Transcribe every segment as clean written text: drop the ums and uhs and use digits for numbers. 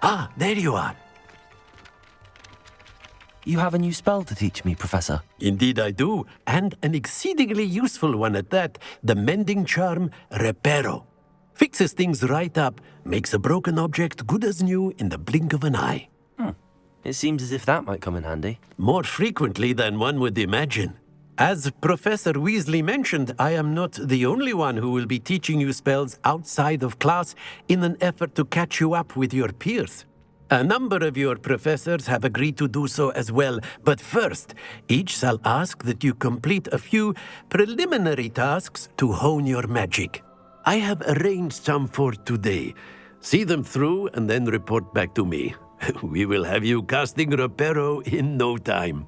Ah, there you are. You have a new spell to teach me, Professor. Indeed I do, and an exceedingly useful one at that. The mending charm, Reparo. Fixes things right up, makes a broken object good as new in the blink of an eye. It seems as if that might come in handy. More frequently than one would imagine. As Professor Weasley mentioned, I am not the only one who will be teaching you spells outside of class in an effort to catch you up with your peers. A number of your professors have agreed to do so as well, but first, each shall ask that you complete a few preliminary tasks to hone your magic. I have arranged some for today. See them through and then report back to me. We will have you casting Reparo in no time.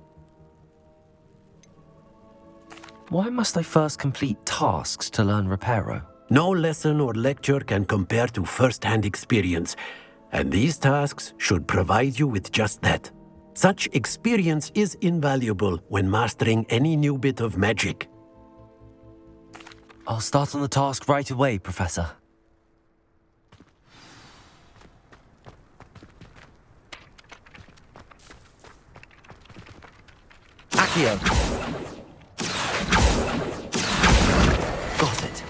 Why must I first complete tasks to learn Reparo? No lesson or lecture can compare to first-hand experience, and these tasks should provide you with just that. Such experience is invaluable when mastering any new bit of magic. I'll start on the task right away, Professor. Accio. Got it.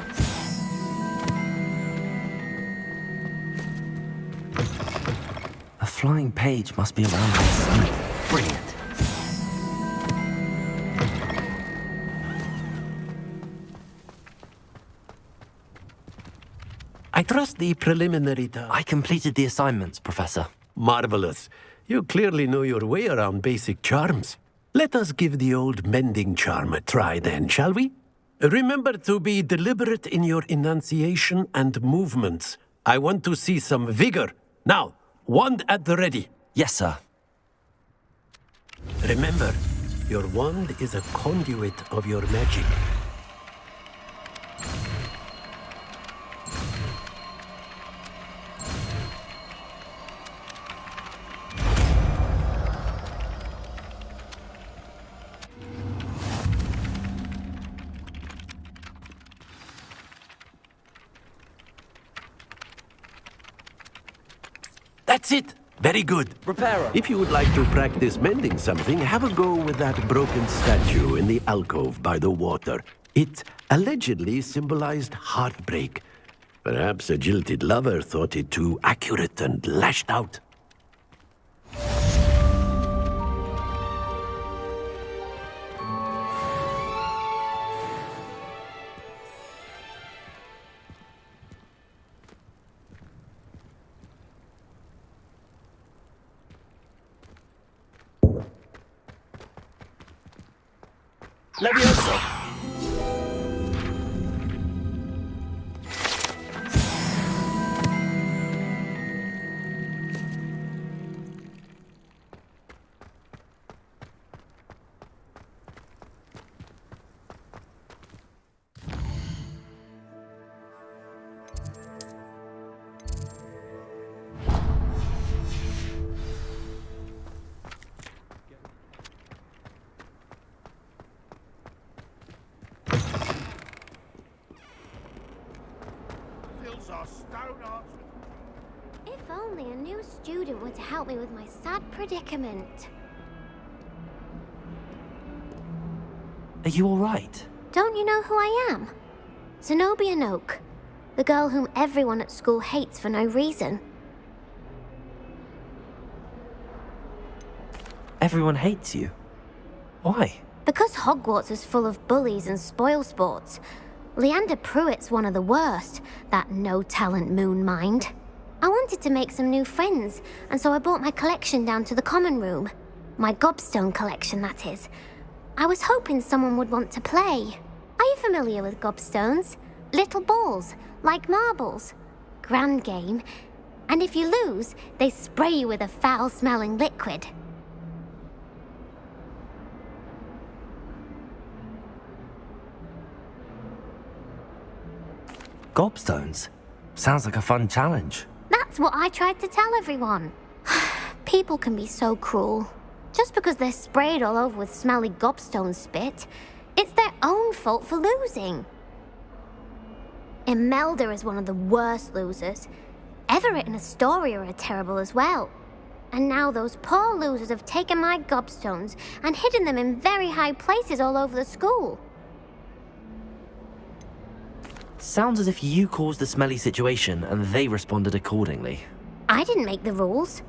A flying page must be around my sleeve. Brilliant. I trust the preliminary I completed the assignments, Professor. Marvelous. You clearly know your way around basic charms. Let us give the old mending charm a try then, shall we? Remember to be deliberate in your enunciation and movements. I want to see some vigor. Now, wand at the ready. Yes, sir. Remember, your wand is a conduit of your magic. That's it! Very good. Reparo. If you would like to practice mending something, have a go with that broken statue in the alcove by the water. It allegedly symbolized heartbreak. Perhaps a jilted lover thought it too accurate and lashed out. Levioso. If only a new student were to help me with my sad predicament. Are you all right? Don't you know who I am? Zenobia Noak, the girl whom everyone at school hates for no reason. Everyone hates you. Why? Because Hogwarts is full of bullies and spoilsports. Leander Pruitt's one of the worst, that no-talent moon mind. I wanted to make some new friends, and so I brought my collection down to the common room. My gobstone collection, that is. I was hoping someone would want to play. Are you familiar with gobstones? Little balls, like marbles. Grand game. And if you lose, they spray you with a foul-smelling liquid. Gobstones? Sounds like a fun challenge. That's what I tried to tell everyone. People can be so cruel. Just because they're sprayed all over with smelly gobstone spit, it's their own fault for losing. Imelda is one of the worst losers. Whoever written Astoria are terrible as well. And now those poor losers have taken my gobstones and hidden them in very high places all over the school. Sounds as if you caused the smelly situation and they responded accordingly. I didn't make the rules.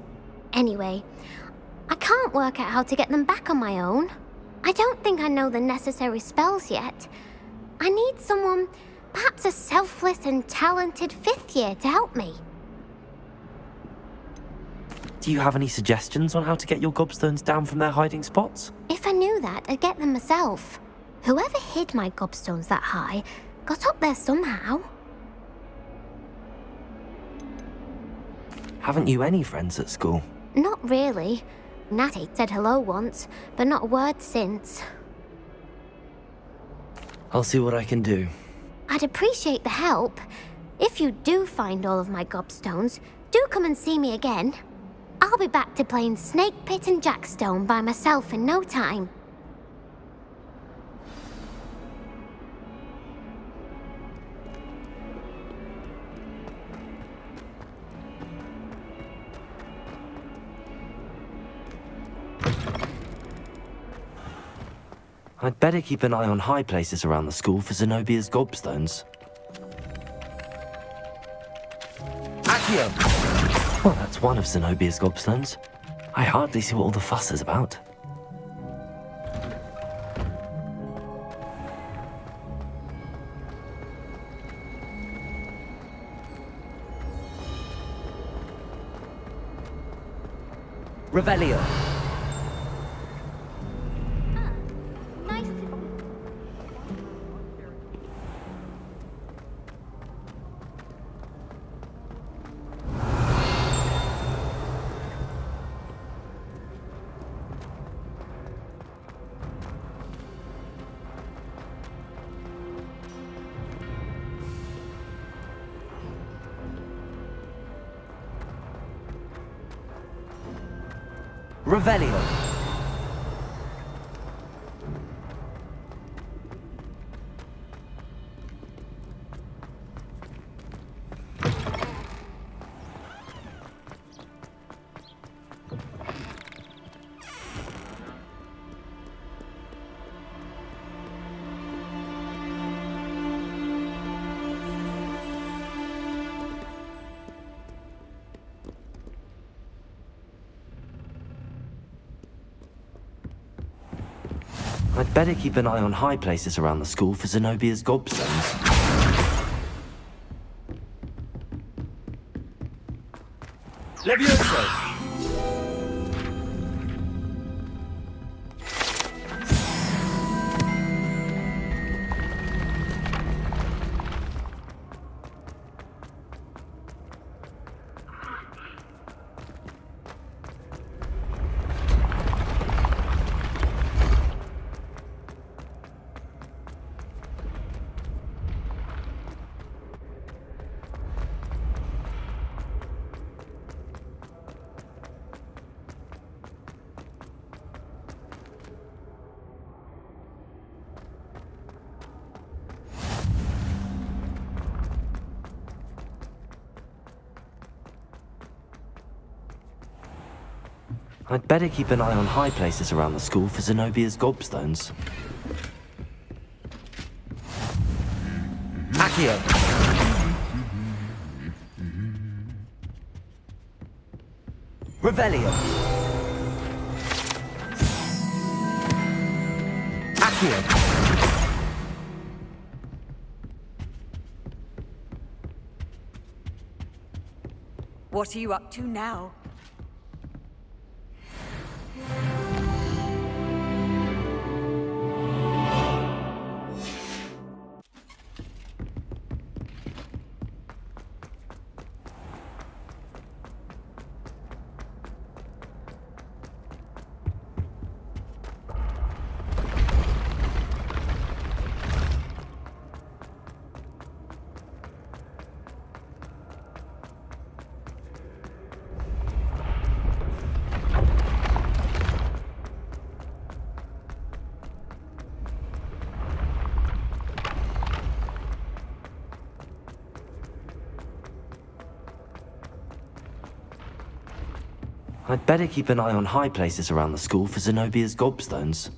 Anyway, I can't work out how to get them back on my own. I don't think I know the necessary spells yet. I need someone, perhaps a selfless and talented 5th year to help me. Do you have any suggestions on how to get your gobstones down from their hiding spots? If I knew that, I'd get them myself. Whoever hid my gobstones that high got up there somehow. Haven't you any friends at school? Not really. Natty said hello once, but not a word since. I'll see what I can do. I'd appreciate the help. If you do find all of my gobstones, do come and see me again. I'll be back to playing Snake Pit and Jackstone by myself in no time. I'd better keep an eye on high places around the school for Zenobia's gobstones. Accio! Well, that's one of Zenobia's gobstones. I hardly see what all the fuss is about. Revelio. Revelio. I'd better keep an eye on high places around the school for Zenobia's gobstones. Levioso! I'd better keep an eye on high places around the school for Zenobia's gobstones. Accio! Revelio! Accio! What are you up to now? I'd better keep an eye on high places around the school for Zenobia's gobstones.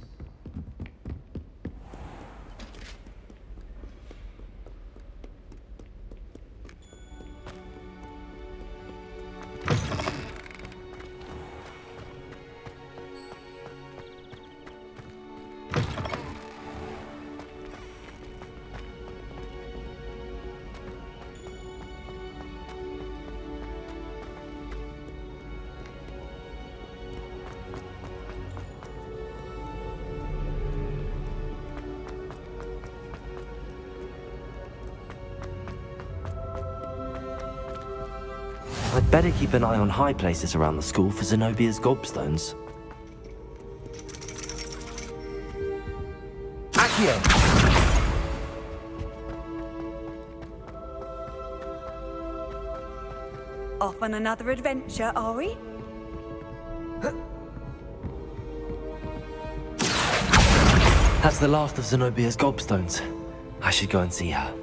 I'd better keep an eye on high places around the school for Zenobia's gobstones. Accio! Off on another adventure, are we? That's the last of Zenobia's gobstones. I should go and see her.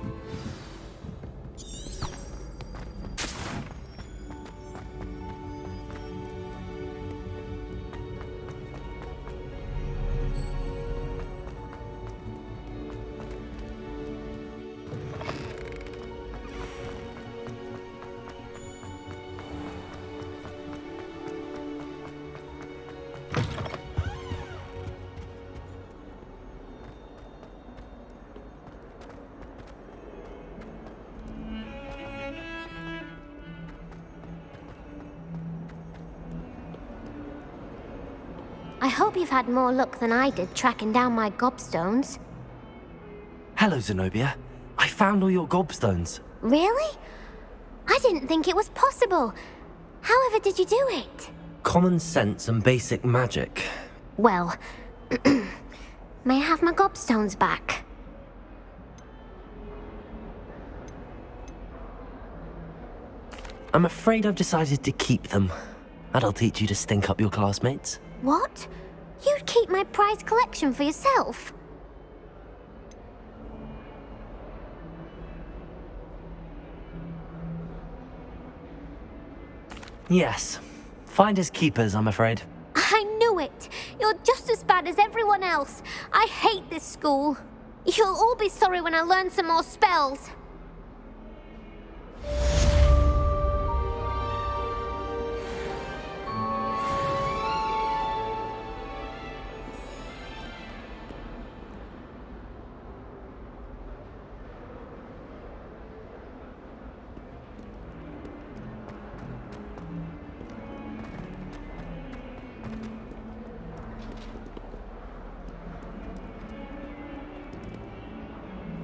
I hope you've had more luck than I did tracking down my gobstones. Hello, Zenobia. I found all your gobstones. Really? I didn't think it was possible. However did you do it? Common sense and basic magic. Well, may I have my gobstones back? I'm afraid I've decided to keep them. That'll teach you to stink up your classmates. What? You'd keep my prized collection for yourself? Yes. Finders keepers, I'm afraid. I knew it! You're just as bad as everyone else. I hate this school. You'll all be sorry when I learn some more spells.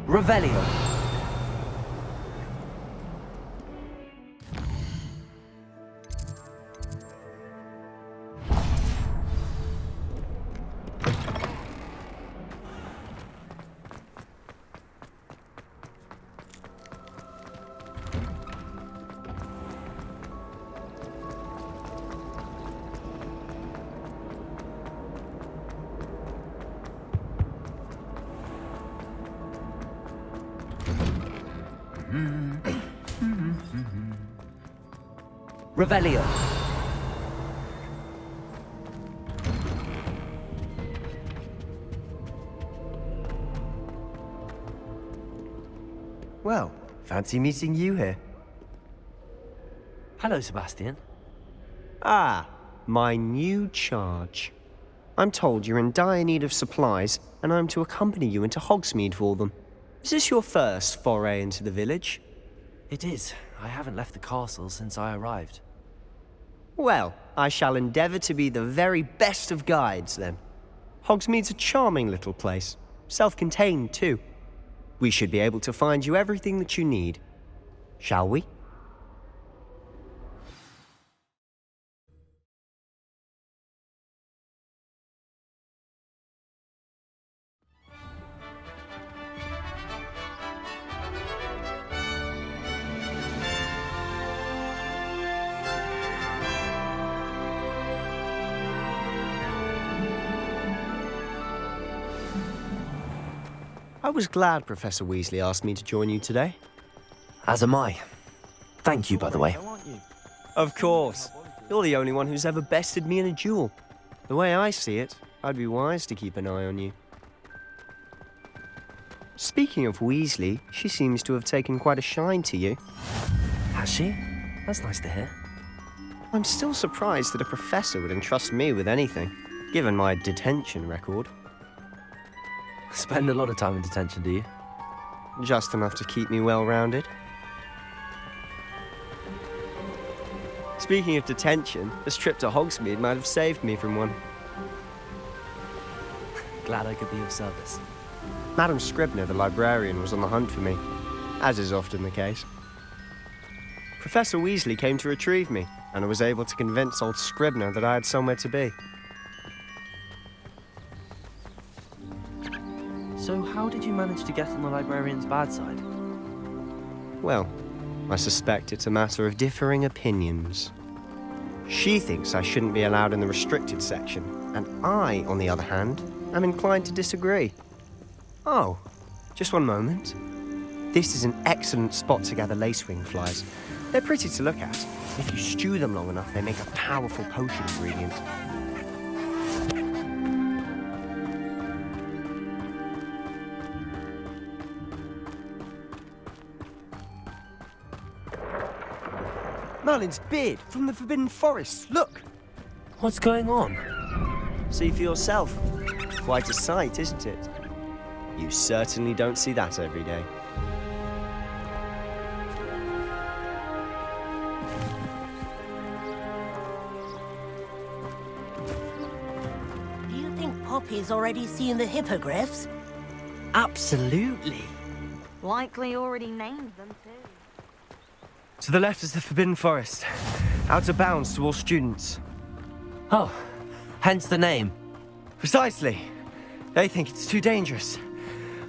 Revelio. Revelio. Well, fancy meeting you here. Hello, Sebastian. Ah, my new charge. I'm told you're in dire need of supplies, and I'm to accompany you into Hogsmeade for them. Is this your first foray into the village? It is. I haven't left the castle since I arrived. Well, I shall endeavour to be the very best of guides, then. Hogsmeade's a charming little place. Self-contained, too. We should be able to find you everything that you need. Shall we? I was glad Professor Weasley asked me to join you today. As am I. Thank you, by the way. Of course. You're the only one who's ever bested me in a duel. The way I see it, I'd be wise to keep an eye on you. Speaking of Weasley, she seems to have taken quite a shine to you. Has she? That's nice to hear. I'm still surprised that a professor would entrust me with anything, given my detention record. Spend a lot of time in detention, do you? Just enough to keep me well-rounded. Speaking of detention, this trip to Hogsmeade might have saved me from one. Glad I could be of service. Madam Scribner, the librarian, was on the hunt for me, as is often the case. Professor Weasley came to retrieve me, and I was able to convince old Scribner that I had somewhere to be. So how did you manage to get on the librarian's bad side? Well, I suspect it's a matter of differing opinions. She thinks I shouldn't be allowed in the restricted section, and I, on the other hand, am inclined to disagree. Oh, just one moment. This is an excellent spot to gather lacewing flies. They're pretty to look at. If you stew them long enough, they make a powerful potion ingredient. Merlin's beard from the Forbidden Forest. Look! What's going on? See for yourself. Quite a sight, isn't it? You certainly don't see that every day. Do you think Poppy's already seen the hippogriffs? Absolutely. Likely already named them too. To the left is the Forbidden Forest. Out of bounds to all students. Oh, hence the name. Precisely. They think it's too dangerous.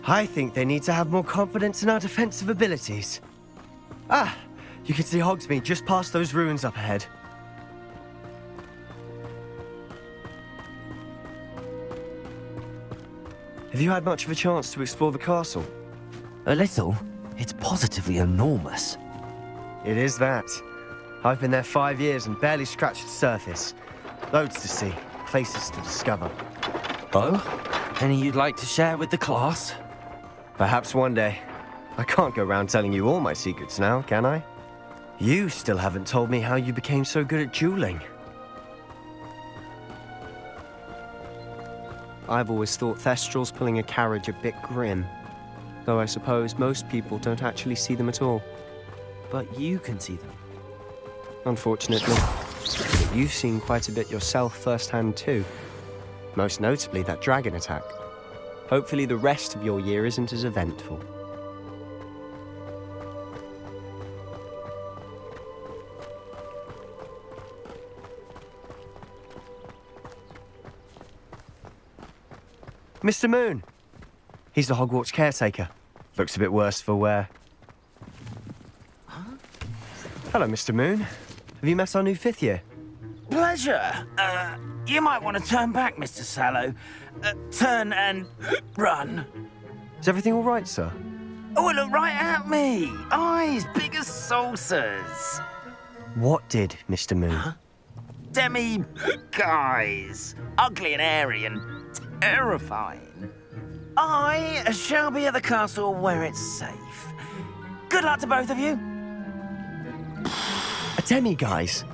I think they need to have more confidence in our defensive abilities. Ah, you can see Hogsmeade just past those ruins up ahead. Have you had much of a chance to explore the castle? A little. It's positively enormous. It is that. I've been there 5 years and barely scratched the surface. Loads to see, places to discover. Oh? Any you'd like to share with the class? Perhaps one day. I can't go around telling you all my secrets now, can I? You still haven't told me how you became so good at dueling. I've always thought Thestrals pulling a carriage a bit grim. Though I suppose most people don't actually see them at all. But you can see them. Unfortunately. But you've seen quite a bit yourself firsthand too. Most notably that dragon attack. Hopefully the rest of your year isn't as eventful. Mr. Moon. He's the Hogwarts caretaker. Looks a bit worse for wear. Hello, Mr. Moon. Have you met our new 5th year? Pleasure. You might want to turn back, Mr. Sallow. Turn and run. Is everything all right, sir? Oh, look right at me. Eyes big as saucers. What did, Mr. Moon? Demi guys. Ugly and airy and terrifying. I shall be at the castle where it's safe. Good luck to both of you. A demi-guise?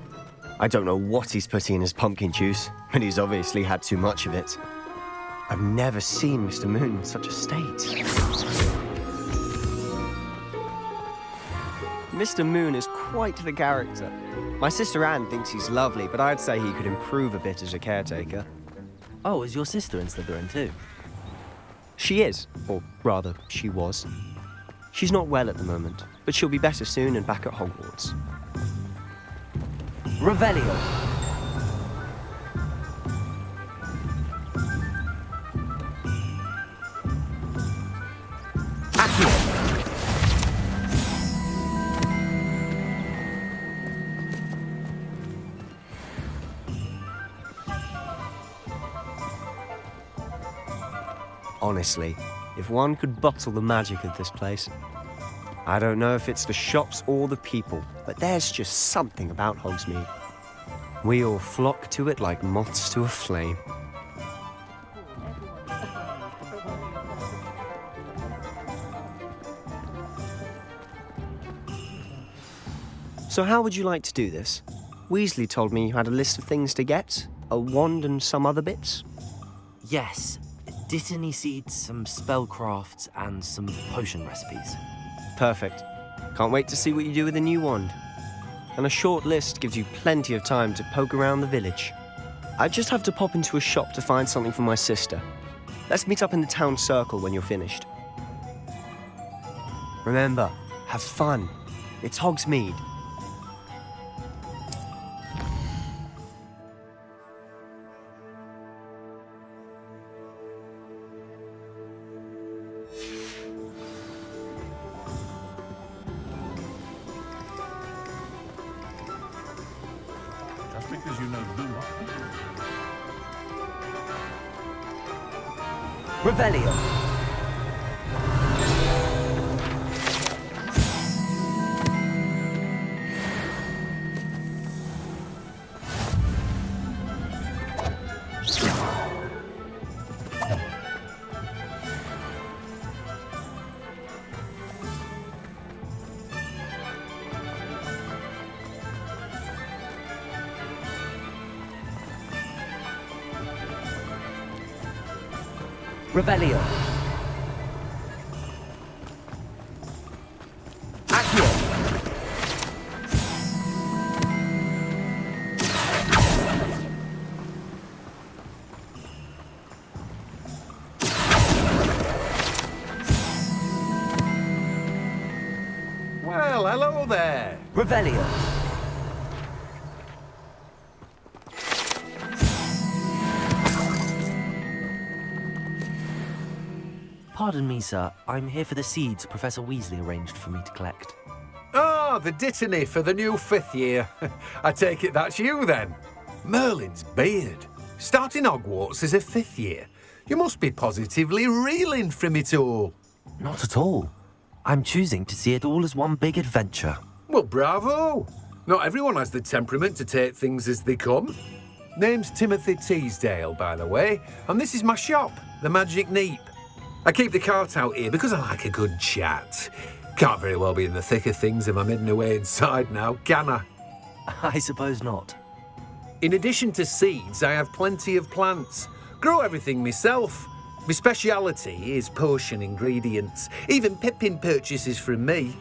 I don't know what he's putting in his pumpkin juice, but he's obviously had too much of it. I've never seen Mr. Moon in such a state. Mr. Moon is quite the character. My sister Anne thinks he's lovely, but I'd say he could improve a bit as a caretaker. Oh, is your sister in Slytherin too? She is, or rather, she was. She's not well at the moment, but she'll be better soon and back at Hogwarts. Revelio. Honestly, if one could bottle the magic of this place. I don't know if it's the shops or the people, but there's just something about Hogsmeade. We all flock to it like moths to a flame. So how would you like to do this? Weasley told me you had a list of things to get, a wand and some other bits. Yes, Dittany seeds, some spellcrafts, and some potion recipes. Perfect. Can't wait to see what you do with the new wand. And a short list gives you plenty of time to poke around the village. I just have to pop into a shop to find something for my sister. Let's meet up in the town circle when you're finished. Remember, have fun. It's Hogsmeade. Just because you know do not. Revelio. Revelio. Accio. Well, hello there. Revelio. Pardon me, sir. I'm here for the seeds Professor Weasley arranged for me to collect. Ah, the Dittany for the new 5th year. I take it that's you then. Merlin's beard. Starting Hogwarts as a 5th year. You must be positively reeling from it all. Not at all. I'm choosing to see it all as one big adventure. Well, bravo. Not everyone has the temperament to take things as they come. Name's Timothy Teasdale, by the way, and this is my shop, the Magic Neep. I keep the cart out here because I like a good chat. Can't very well be in the thick of things if I'm hidden away inside now, can I? I suppose not. In addition to seeds, I have plenty of plants. Grow everything myself. My speciality is potion ingredients. Even Pippin purchases from me.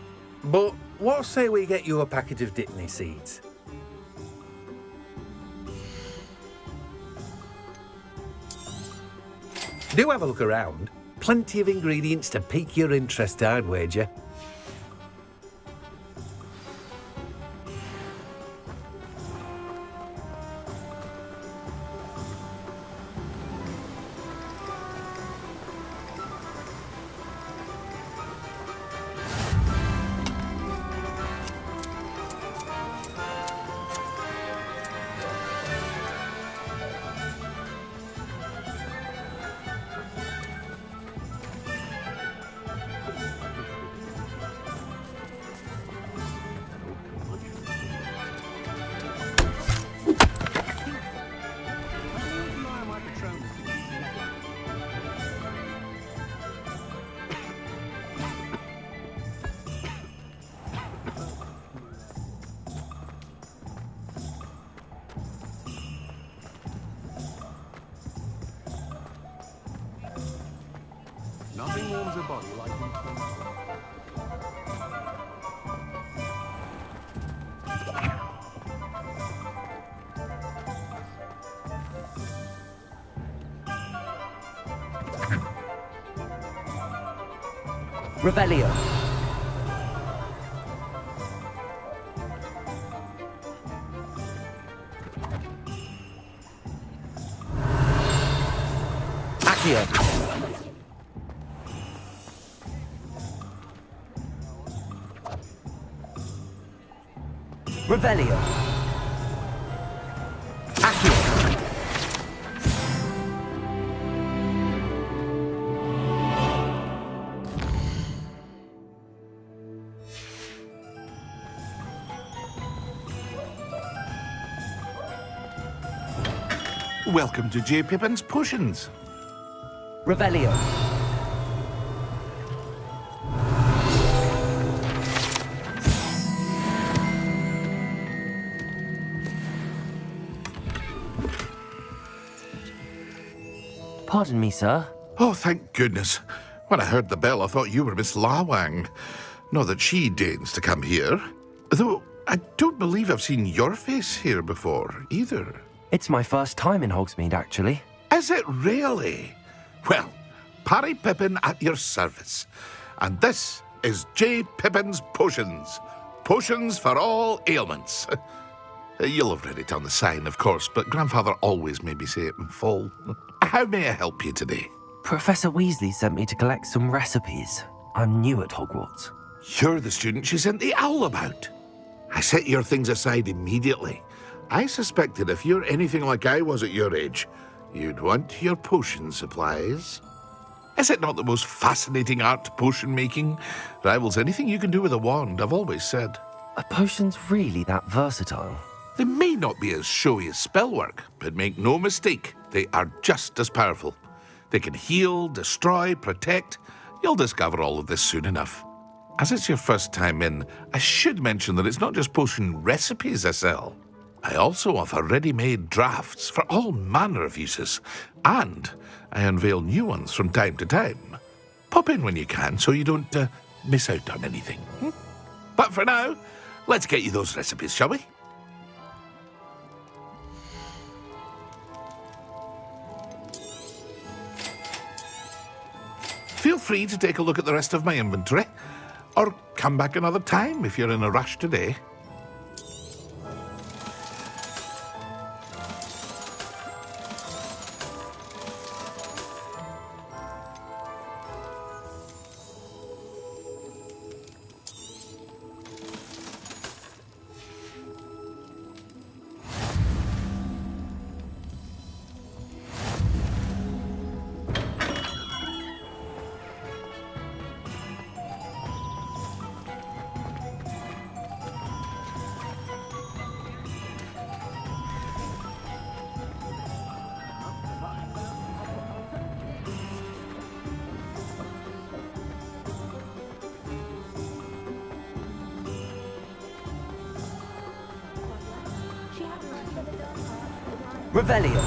But what say we get you a packet of Dittany seeds? Do have a look around. Plenty of ingredients to pique your interest, I'd wager. Nothing warms a body like instant. Revelio. Accio. Revelio. Accio. Welcome to J. Pippin's Potions. Revelio. Pardon me, sir. Oh, thank goodness. When I heard the bell, I thought you were Miss Lawang. Not that she deigns to come here. Though, I don't believe I've seen your face here before, either. It's my first time in Hogsmeade, actually. Is it really? Well, Parry Pippin at your service. And this is J. Pippin's Potions. Potions for all ailments. You'll have read it on the sign, of course, but Grandfather always made me say it in full. How may I help you today? Professor Weasley sent me to collect some recipes. I'm new at Hogwarts. You're the student she sent the owl about. I set your things aside immediately. I suspected if you're anything like I was at your age, you'd want your potion supplies. Is it not the most fascinating art, potion making? Rivals anything you can do with a wand, I've always said. Are potions really that versatile? They may not be as showy as spellwork, but make no mistake, they are just as powerful. They can heal, destroy, protect. You'll discover all of this soon enough. As it's your first time in, I should mention that it's not just potion recipes I sell. I also offer ready-made drafts for all manner of uses, and I unveil new ones from time to time. Pop in when you can so you don't miss out on anything. But for now, let's get you those recipes, shall we? Feel free to take a look at the rest of my inventory, or come back another time if you're in a rush today. Revelio.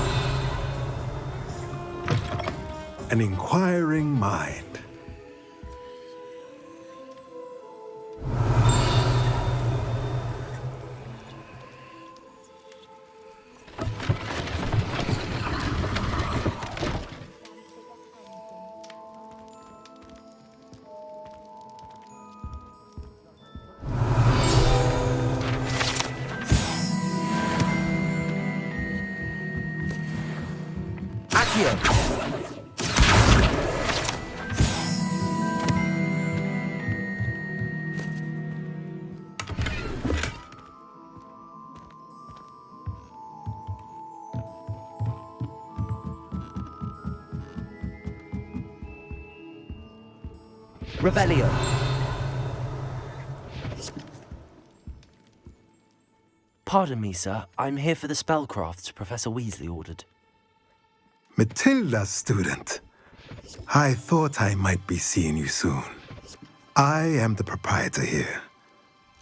An inquiring mind. Revelio. Pardon me, sir. I'm here for the spellcrafts Professor Weasley ordered. Matilda, student. I thought I might be seeing you soon. I am the proprietor here,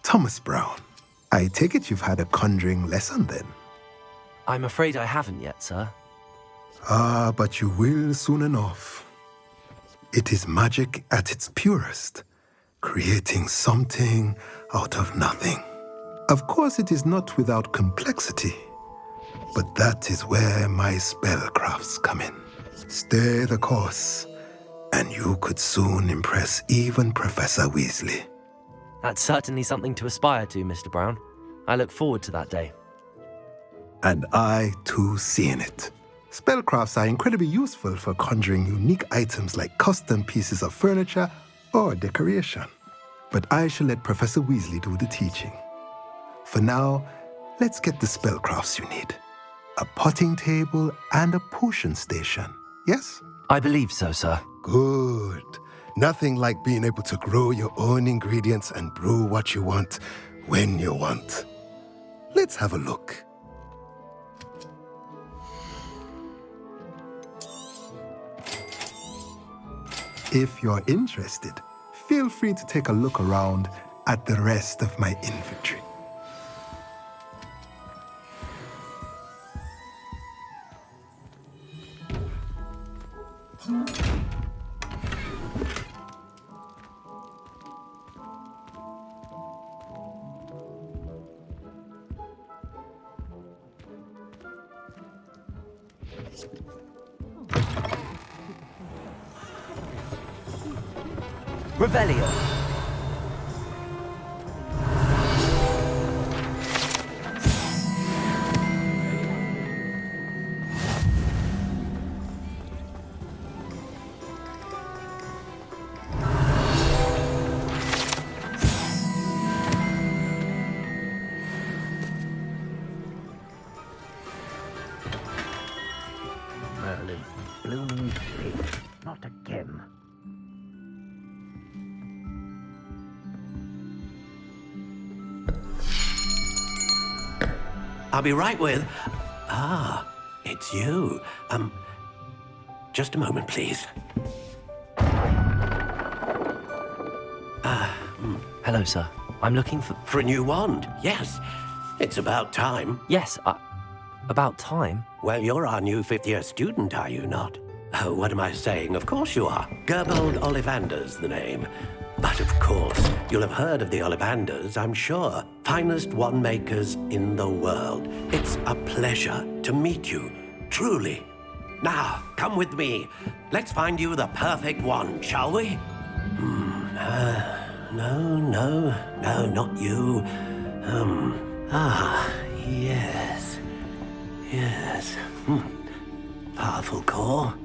Thomas Brown. I take it you've had a conjuring lesson then? I'm afraid I haven't yet, sir. Ah, but you will soon enough. It is magic at its purest, creating something out of nothing. Of course, it is not without complexity, but that is where my spellcrafts come in. Stay the course, and you could soon impress even Professor Weasley. That's certainly something to aspire to, Mr. Brown. I look forward to that day. And I, too, seeing it. Spellcrafts are incredibly useful for conjuring unique items like custom pieces of furniture or decoration. But I shall let Professor Weasley do the teaching. For now, let's get the spellcrafts you need. A potting table and a potion station, yes? I believe so, sir. Good. Nothing like being able to grow your own ingredients and brew what you want when you want. Let's have a look. If you're interested, feel free to take a look around at the rest of my inventory. Revelio. Merlin, blooming pig. Not again. I'll be right with... Ah, it's you. Just a moment, please. Hello, sir. I'm looking for... For a new wand, yes. It's about time. Yes, about time. Well, you're our new fifth-year student, are you not? Oh, what am I saying? Of course you are. Gerbold Ollivander's the name. But of course, you'll have heard of the Ollivanders, I'm sure. Finest wand makers in the world. It's a pleasure to meet you, truly. Now, come with me. Let's find you the perfect wand, shall we? No, not you. Yes. Powerful core.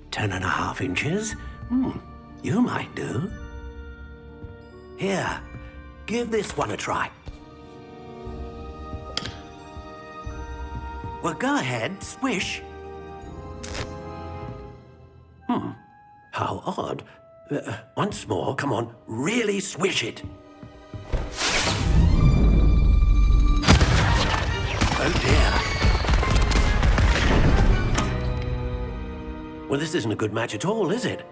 10.5 inches. You might do. Here, give this one a try. Well, go ahead, swish. How odd. Once more, come on, really swish it. Oh dear. Well, this isn't a good match at all, is it?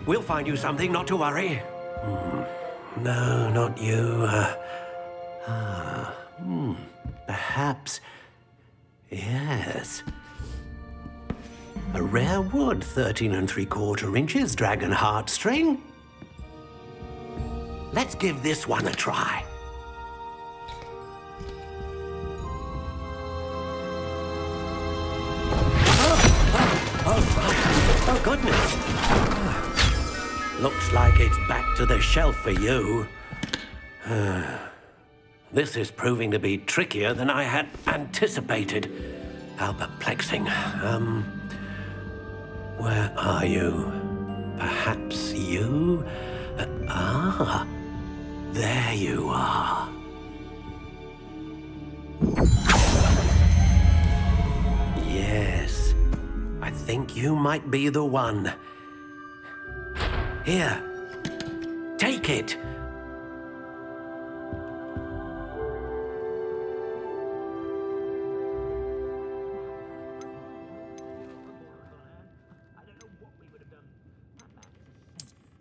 We'll find you something, not to worry. No, not you. Perhaps... Yes. A rare wood, 13 3/4 inches, dragon heartstring. Let's give this one a try. Oh, goodness. Looks like it's back to the shelf for you. This is proving to be trickier than I had anticipated. How perplexing. Where are you? Perhaps you? There you are. Yes, I think you might be the one. Here, take it.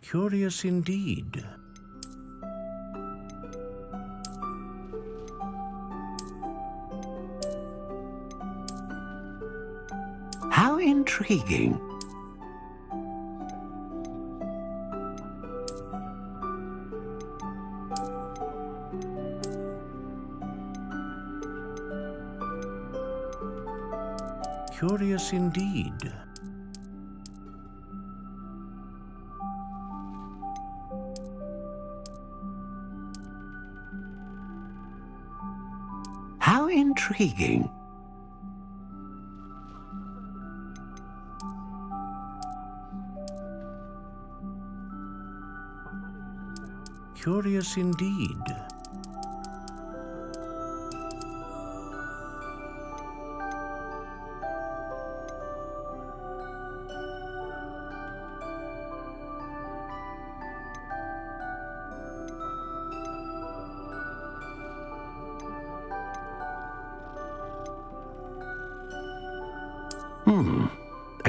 Curious indeed. How intriguing. Curious indeed. How intriguing. Curious indeed.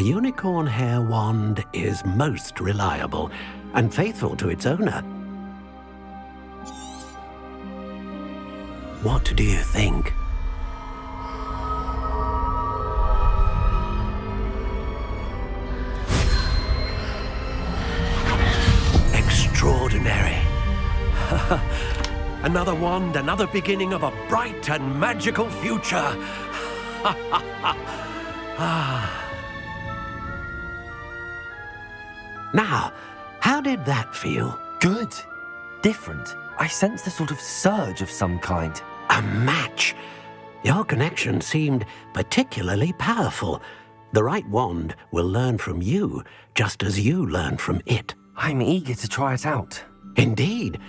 unicorn hair wand is most reliable and faithful to its owner. What do you think? Extraordinary. Another wand, another beginning of a bright and magical future. Now, how did that feel? Good. Different. I sensed a sort of surge of some kind. A match. Your connection seemed particularly powerful. The right wand will learn from you, just as you learn from it. I'm eager to try it out. Indeed.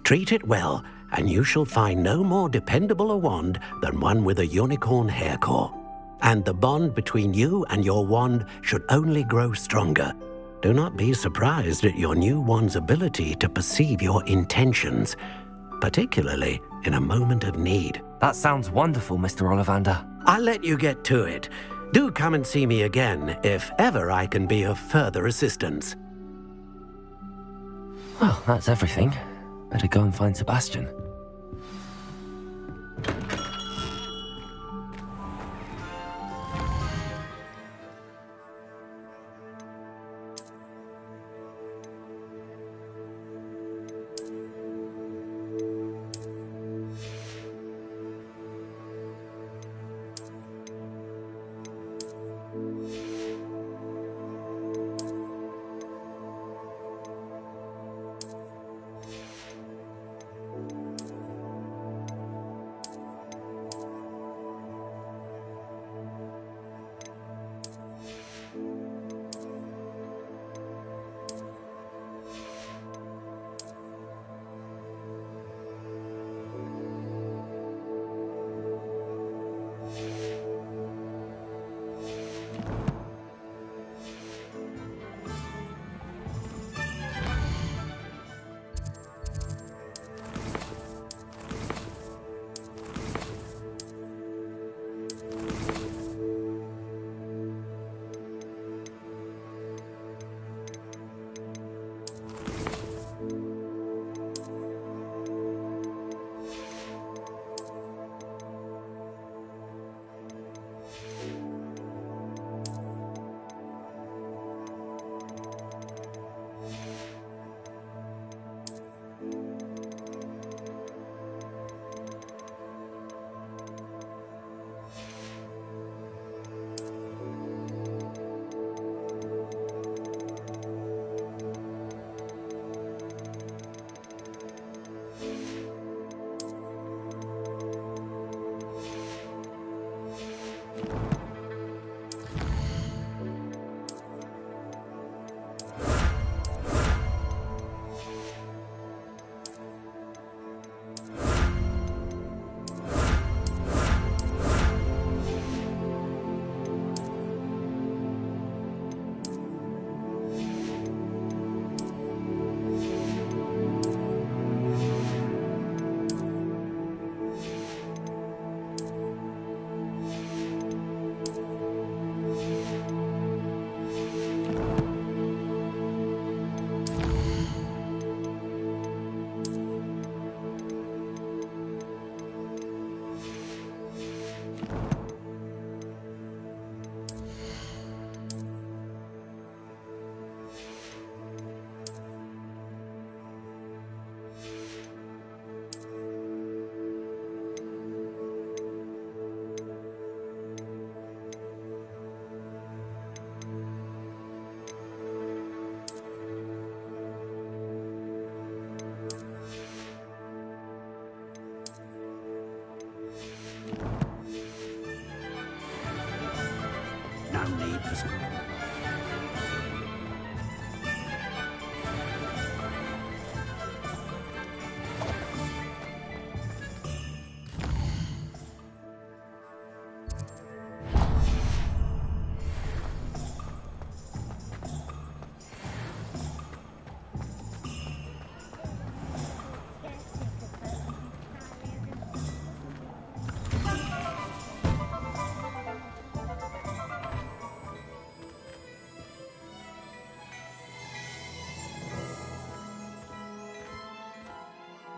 Treat it well, and you shall find no more dependable a wand than one with a unicorn hair core. And the bond between you and your wand should only grow stronger. Do not be surprised at your new wand's ability to perceive your intentions, particularly in a moment of need. That sounds wonderful, Mr. Ollivander. I'll let you get to it. Do come and see me again if ever I can be of further assistance. Well, that's everything. Better go and find Sebastian.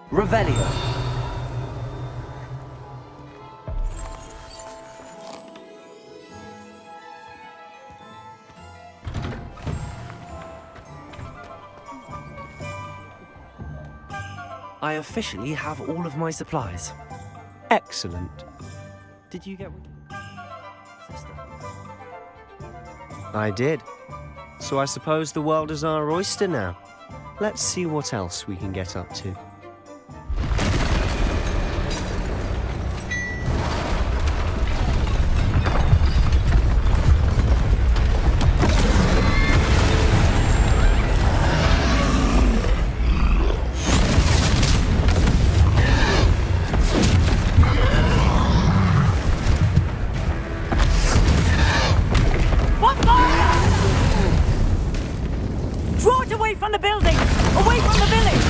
Revelio. I officially have all of my supplies. Excellent. Did you get sister? I did. So I suppose the world is our oyster now. Let's see what else we can get up to. Draw it away from the building! Away from the village!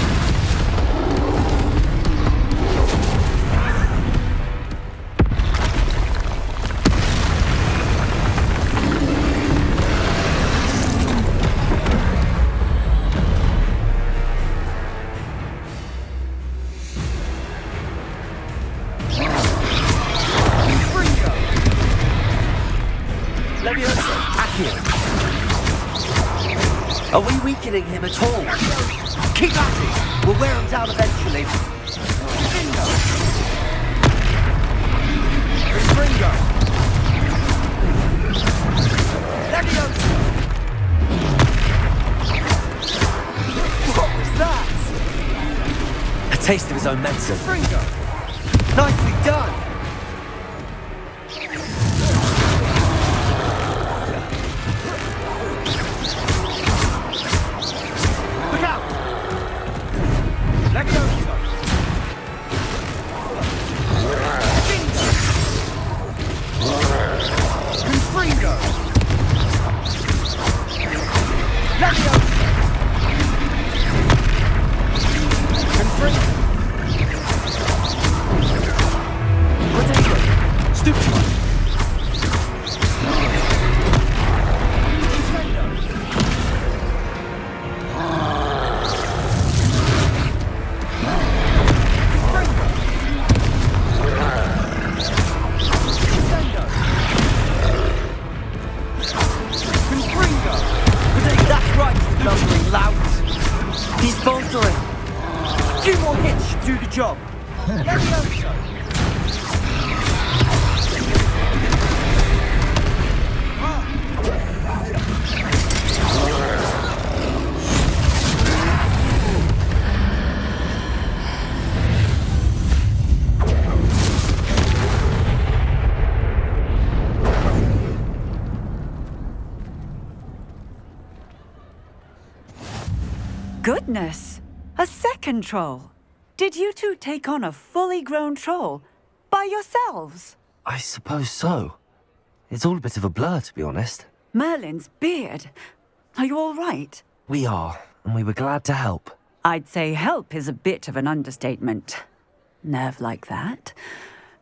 Leviosa, Accio. Are we weakening him at all? Keep at it! We'll wear him down eventually. Ringo! Leviosa! What was that? A taste of his own medicine. Ringo! Nicely done! Look out! Leviosa! Confringo! Leviosa! Confringo! Potato! Stupid! That's right, you lumbering lout! He's faltering! A few more hits should do the job! Leviosa! Goodness! A second troll! Did you two take on a fully grown troll? By yourselves? I suppose so. It's all a bit of a blur, to be honest. Merlin's beard. Are you all right? We are, and we were glad to help. I'd say help is a bit of an understatement. Nerve like that.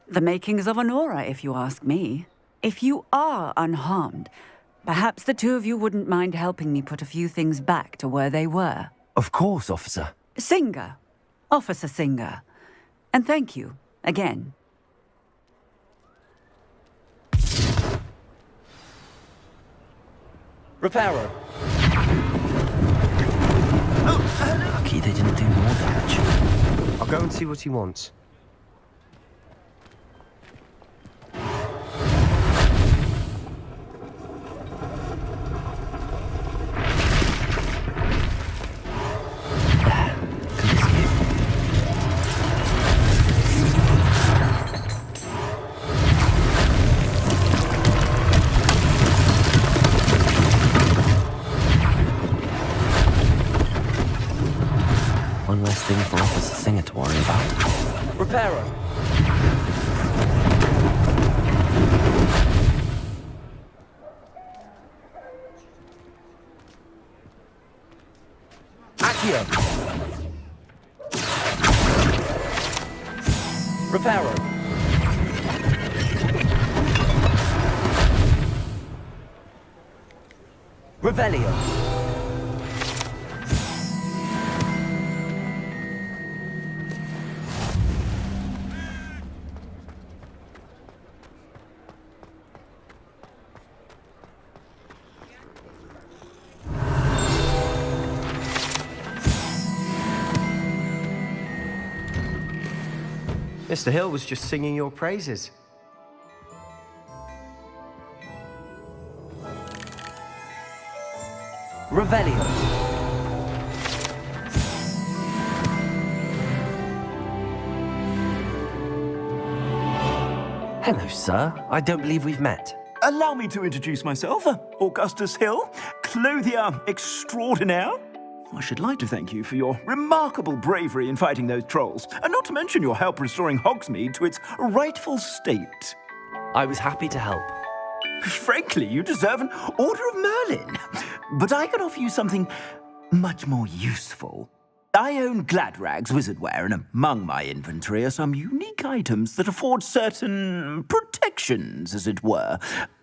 The makings of an aura, if you ask me. If you are unharmed, perhaps the two of you wouldn't mind helping me put a few things back to where they were. Of course, officer. Singer. Officer Singer. And thank you, again. Reparo. Lucky they didn't do more damage. I'll go and see what he wants. One less thing for Officer Singer to worry about. Reparo. Accio. Reparo. Revelio. Mr. Hill was just singing your praises. Revelio. Hello, sir. I don't believe we've met. Allow me to introduce myself, Augustus Hill, clothier extraordinaire. I should like to thank you for your remarkable bravery in fighting those trolls, and not to mention your help restoring Hogsmeade to its rightful state. I was happy to help. Frankly, you deserve an Order of Merlin. But I could offer you something much more useful. I own Gladrag's wizardware, and among my inventory are some unique items that afford certain protections, as it were.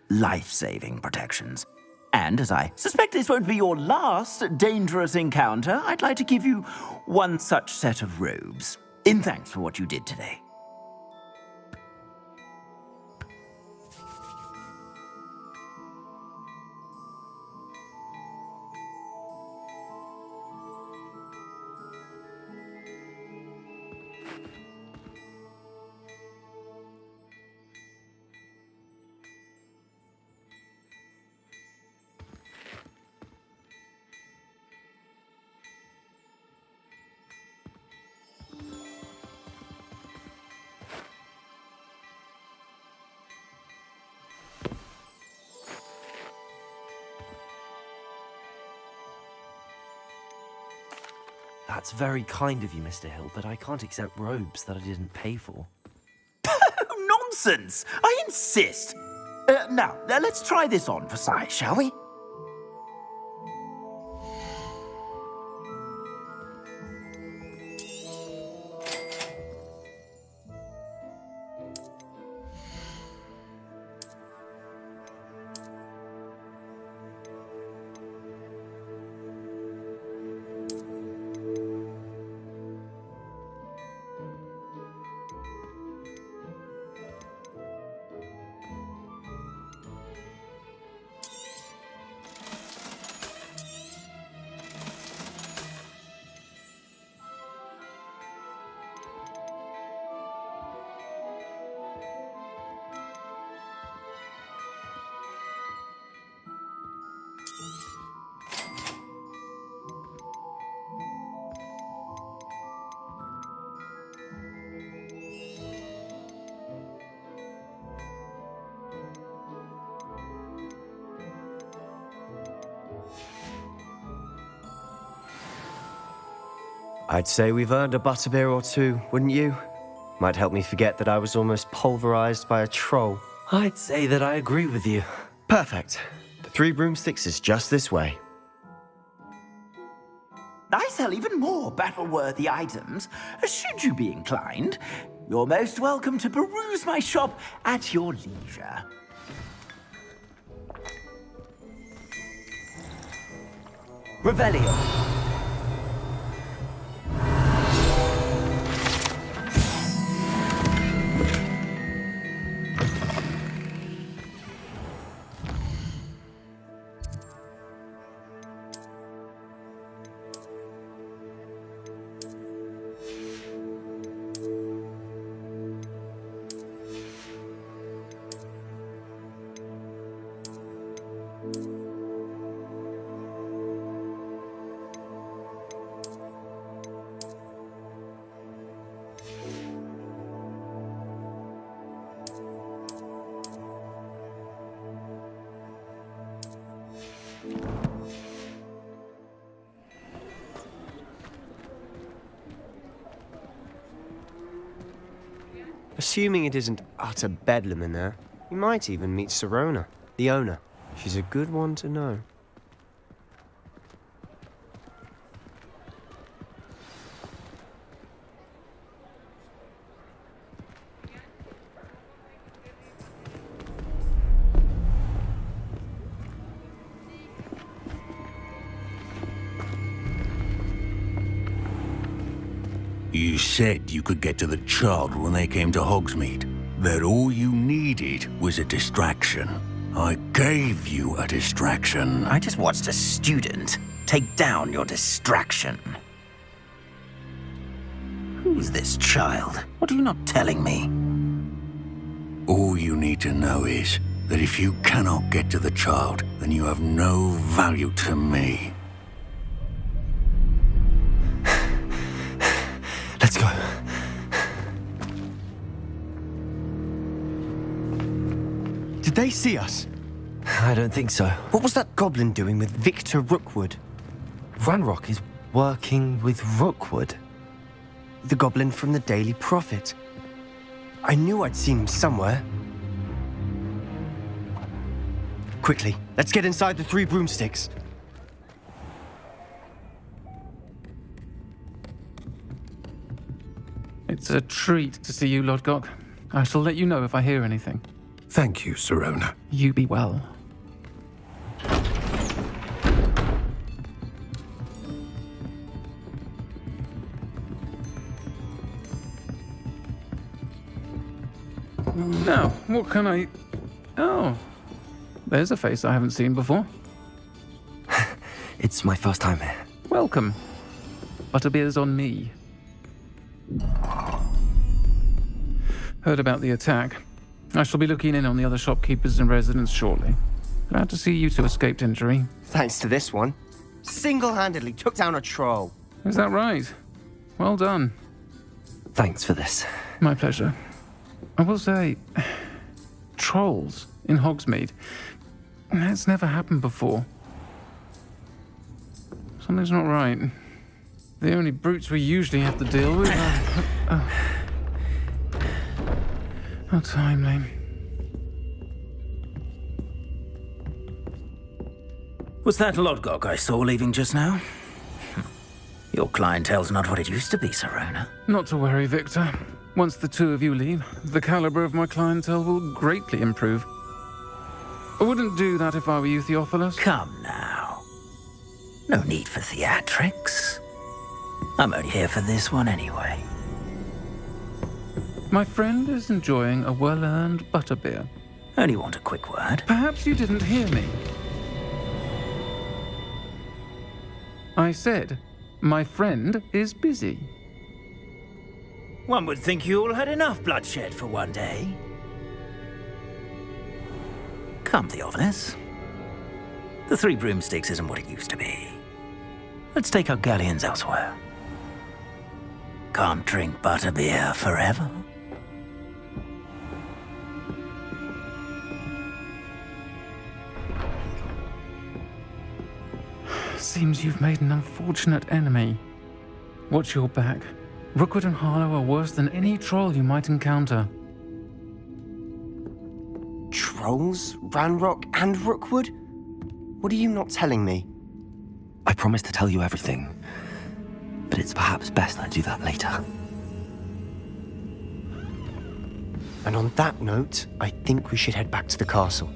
Life-saving protections. And as I suspect this won't be your last dangerous encounter, I'd like to give you one such set of robes, in thanks for what you did today. That's very kind of you, Mr. Hill, but I can't accept robes that I didn't pay for. Nonsense! I insist! Now, let's try this on for size, shall we? I'd say we've earned a butterbeer or two, wouldn't you? Might help me forget that I was almost pulverized by a troll. I'd say that I agree with you. Perfect. The 3 broomsticks is just this way. I sell even more battle-worthy items. Should you be inclined, you're most welcome to peruse my shop at your leisure. Revelio. Assuming it isn't utter bedlam in there, you might even meet Sirona, the owner. She's a good one to know. You said you could get to the child when they came to Hogsmeade. That all you needed was a distraction. I gave you a distraction. I just watched a student take down your distraction. Who's this child? What are you not telling me? All you need to know is that if you cannot get to the child, then you have no value to me. Let's go. Did they see us? I don't think so. What was that goblin doing with Victor Rookwood? Ranrock is working with Rookwood. The goblin from the Daily Prophet. I knew I'd seen him somewhere. Quickly, let's get inside the 3 broomsticks. It's a treat to see you, Lodgok. I shall let you know if I hear anything. Thank you, Sirona. You be well. Now, what can I... Oh, there's a face I haven't seen before. It's my first time here. Welcome. Butterbeer's on me. Heard about the attack. I shall be looking in on the other shopkeepers and residents shortly. Glad to see you two escaped injury. Thanks to this one. Single-handedly took down a troll. Is that right? Well done. Thanks for this. My pleasure. I will say, trolls in Hogsmeade. That's never happened before. Something's not right. The only brutes we usually have to deal with are... How timely. Was that Lodgok I saw leaving just now? Your clientele's not what it used to be, Sirona. Not to worry, Victor. Once the two of you leave, the caliber of my clientele will greatly improve. I wouldn't do that if I were you, Theophilus. Come now. No need for theatrics. I'm only here for this one anyway. My friend is enjoying a well-earned butterbeer. Only want a quick word. Perhaps you didn't hear me. I said, my friend is busy. One would think you all had enough bloodshed for one day. Come, Theophilus. The 3 broomsticks isn't what it used to be. Let's take our galleons elsewhere. Can't drink butterbeer forever. Seems you've made an unfortunate enemy. Watch your back. Rookwood and Harlow are worse than any troll you might encounter. Trolls? Ranrock and Rookwood? What are you not telling me? I promised to tell you everything, but it's perhaps best I do that later. And on that note, I think we should head back to the castle.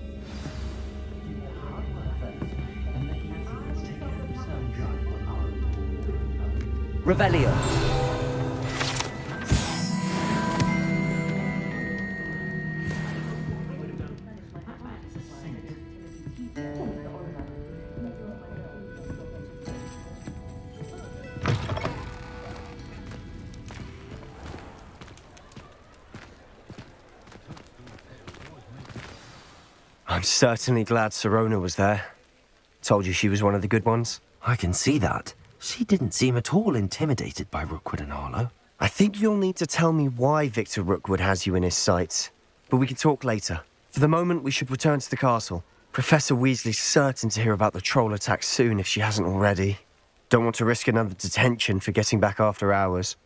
Revelio. I'm certainly glad Sirona was there. Told you she was one of the good ones. I can see that. She didn't seem at all intimidated by Rookwood and Harlow. I think you'll need to tell me why Victor Rookwood has you in his sights. But we can talk later. For the moment, we should return to the castle. Professor Weasley's certain to hear about the troll attack soon if she hasn't already. Don't want to risk another detention for getting back after hours.